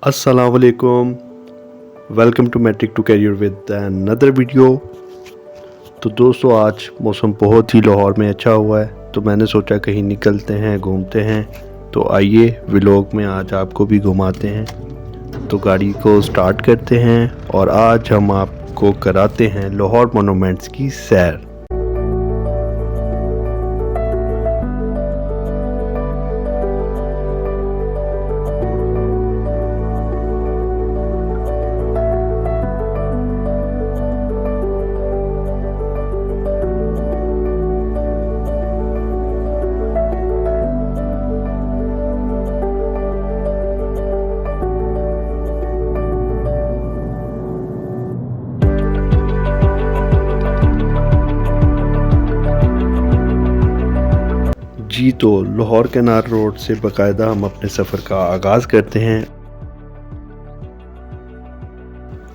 अस्सलाम वालेकुम, welcome to matric to career with another video. तो दोस्तों, आज मौसम बहुत ही लाहौर में अच्छा हुआ है, तो मैंने सोचा कहीं निकलते हैं, घूमते हैं। तो आइए व्लॉग में आज आपको भी घुमाते हैं। तो गाड़ी को स्टार्ट करते हैं और आज हम आपको कराते हैं लाहौर मोनूमेंट्स की सैर। जी, तो लाहौर कैनाल रोड से बाकायदा हम अपने सफ़र का आगाज़ करते हैं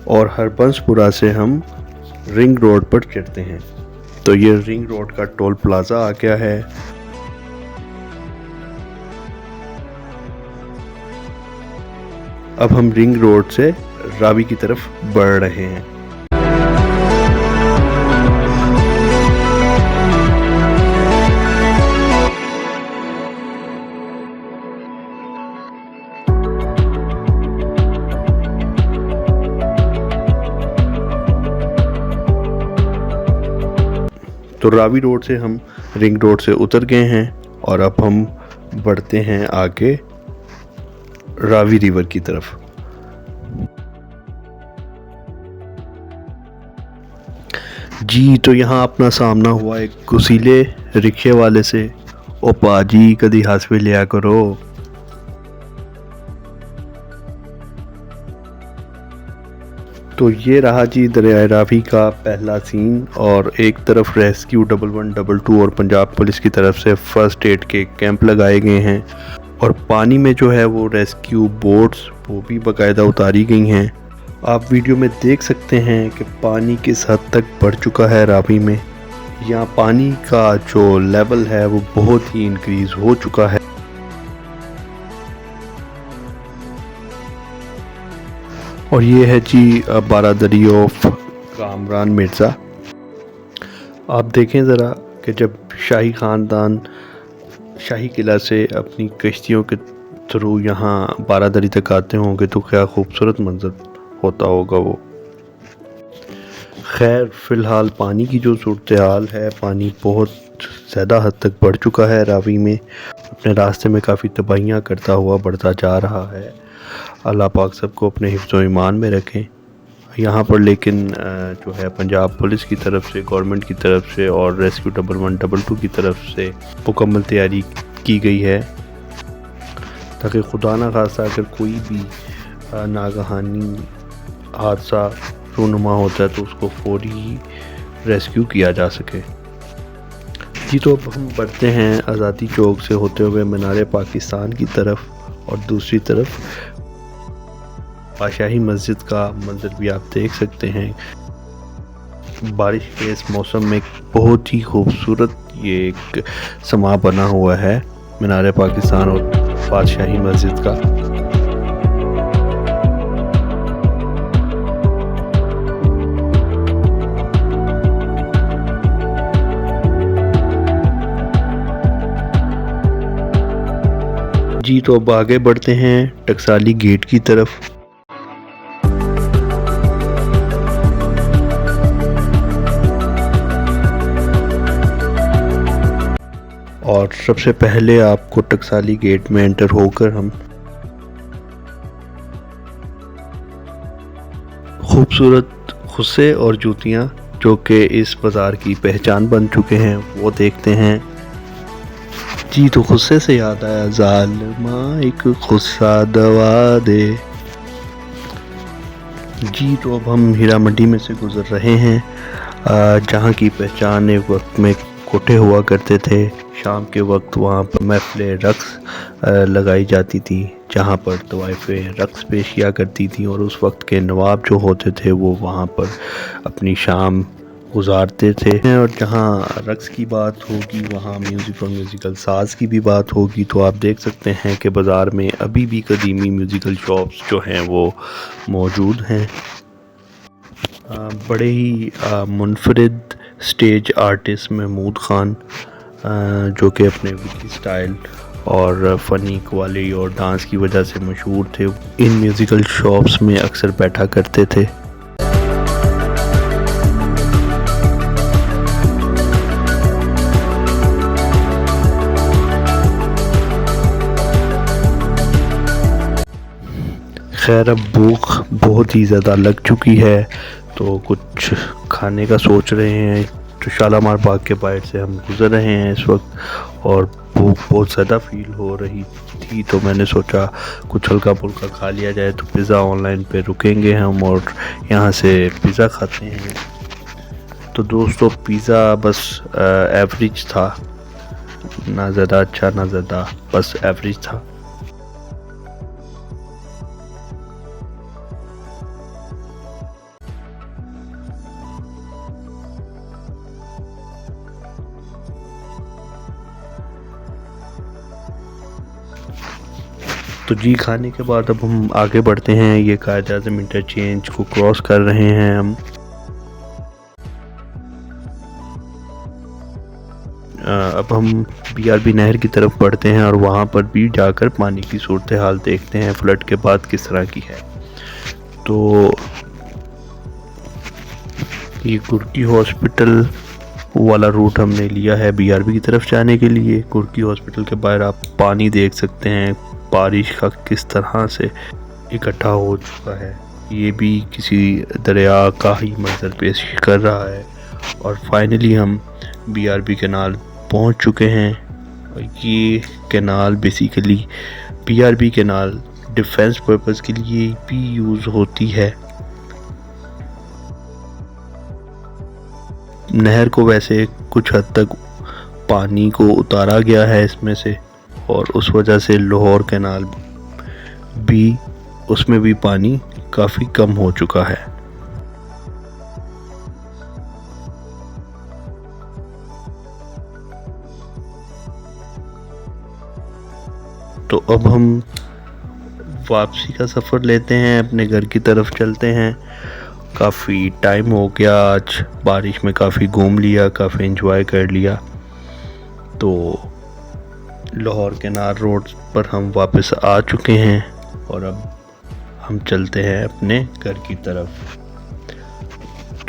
और हरबंसपुरा से हम रिंग रोड पर चढ़ते हैं। तो ये रिंग रोड का टोल प्लाज़ा आ गया है। अब हम रिंग रोड से रावी की तरफ बढ़ रहे हैं। तो रावी रोड से हम रिंग रोड से उतर गए हैं और अब हम बढ़ते हैं आगे रावी रिवर की तरफ। जी, तो यहाँ अपना सामना हुआ एक गुसीले रिक्शे वाले से। ओ पाजी, कदी हंस पे लिया करो। तो ये रहा जी दरिया रावी का पहला सीन, और एक तरफ रेस्क्यू 1112 और पंजाब पुलिस की तरफ से फर्स्ट एड के कैंप लगाए गए हैं, और पानी में जो है वो रेस्क्यू बोट्स वो भी बाकायदा उतारी गई हैं। आप वीडियो में देख सकते हैं कि पानी किस हद तक बढ़ चुका है रावी में। यहाँ पानी का जो लेवल है वो बहुत ही इंक्रीज़ हो चुका है। और ये है जी बारादरी ऑफ कामरान मिर्ज़ा। आप देखें ज़रा कि जब शाही ख़ानदान शाही किला से अपनी कश्तियों के थ्रू यहाँ बारादरी तक आते होंगे तो क्या खूबसूरत मंजर होता होगा वो। खैर, फ़िलहाल पानी की जो सूरत हाल है, पानी बहुत ज़्यादा हद तक बढ़ चुका है रावी में। अपने रास्ते में काफ़ी तबाहियाँ करता हुआ बढ़ता जा रहा है। अल्लाह पाक सबको अपने हिफ्ज़ व ईमान में रखें। यहाँ पर लेकिन जो है पंजाब पुलिस की तरफ से, गवर्नमेंट की तरफ से और रेस्क्यू 1112 की तरफ से मुकम्मल तैयारी की गई है ताकि खुदा न खास्ता अगर कोई भी नागहानी हादसा रूनुमा होता है तो उसको फौरी रेस्क्यू किया जा सके। जी, तो अब हम बढ़ते हैं आज़ादी चौक से होते हुए मीनार पाकिस्तान की तरफ, और दूसरी तरफ बादशाही मस्जिद का मंजर भी आप देख सकते हैं। बारिश के इस मौसम में बहुत ही खूबसूरत ये एक समा बना हुआ है मीनार पाकिस्तान और बादशाही मस्जिद का। जी, तो अब आगे बढ़ते हैं टकसाली गेट की तरफ। और सबसे पहले आपको टकसाली गेट में एंटर होकर हम खूबसूरत खुस्से और जूतियाँ जो कि इस बाज़ार की पहचान बन चुके हैं वो देखते हैं। जी, तो खुस्से से याद आया, ज़ालिमा एक खुस्सा दवा दे। जी, तो अब हम हीरा मंडी में से गुज़र रहे हैं जहाँ की पहचान एक वक्त में कोठे हुआ करते थे। शाम के वक्त वहाँ पर महफ़िल रक़्स लगाई जाती थी जहाँ पर तवाइफ़े रक़्स पेश किया करती थी, और उस वक्त के नवाब जो होते थे वो वहाँ पर अपनी शाम गुजारते थे। और जहाँ रक्स की बात होगी वहाँ म्यूज़िक और म्यूज़िकल साज की भी बात होगी। तो आप देख सकते हैं कि बाज़ार में अभी भी कदीमी म्यूज़िकल शॉप्स जो हैं वो मौजूद हैं। बड़े ही मुनफरिद स्टेज आर्टिस्ट महमूद ख़ान, जो कि अपने विकी स्टाइल और फ़नी क्वालिटी और डांस की वजह से मशहूर थे, इन म्यूज़िकल शॉप्स में अक्सर बैठा करते थे। खैर अब भूख बहुत ही ज़्यादा लग चुकी है, तो कुछ खाने का सोच रहे हैं। तो शालामार बाग के बाहर से हम गुज़र रहे हैं इस वक्त और भूख बहुत ज़्यादा फ़ील हो रही थी, तो मैंने सोचा कुछ हल्का फुल्का खा लिया जाए। तो पिज़्ज़ा ऑनलाइन पे रुकेंगे हम और यहाँ से पिज़्ज़ा खाते हैं। तो दोस्तों पिज़्ज़ा बस एवरेज था, ना ज़्यादा अच्छा ना ज़्यादा, बस एवरेज था। तो जी खाने के बाद अब हम आगे बढ़ते हैं। ये कायद-ए-आज़म इंटरचेंज को क्रॉस कर रहे हैं हम। अब हम बीआरबी नहर की तरफ बढ़ते हैं और वहाँ पर भी जाकर पानी की सूरत हाल देखते हैं फ्लड के बाद किस तरह की है। तो ये कुर्की हॉस्पिटल वाला रूट हमने लिया है बीआरबी की तरफ जाने के लिए। कुर्की हॉस्पिटल के बाहर आप पानी देख सकते हैं, बारिश का किस तरह से इकट्ठा हो चुका है। ये भी किसी दरिया का ही मंजर पेश कर रहा है। और फाइनली हम बीआरबी कैनाल पहुंच चुके हैं। ये canal basically BRB canal defence purpose के लिए भी यूज़ होती है। नहर को वैसे कुछ हद तक पानी को उतारा गया है इसमें से, और उस वजह से लाहौर कैनाल भी, उसमें भी पानी काफ़ी कम हो चुका है। तो अब हम वापसी का सफ़र लेते हैं, अपने घर की तरफ चलते हैं। काफ़ी टाइम हो गया, आज बारिश में काफ़ी घूम लिया, काफ़ी एंजॉय कर लिया। तो लाहौर कैनाल रोड पर हम वापस आ चुके हैं और अब हम चलते हैं अपने घर की तरफ।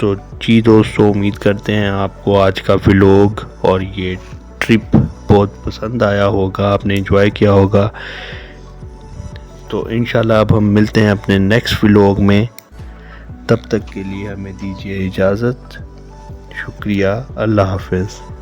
तो जी दोस्तों, उम्मीद करते हैं आपको आज का व्लॉग और ये ट्रिप बहुत पसंद आया होगा, आपने एंजॉय किया होगा। तो इंशाल्लाह अब हम मिलते हैं अपने नेक्स्ट व्लॉग में। तब तक के लिए हमें दीजिए इजाज़त। शुक्रिया, अल्लाह हाफ़िज़।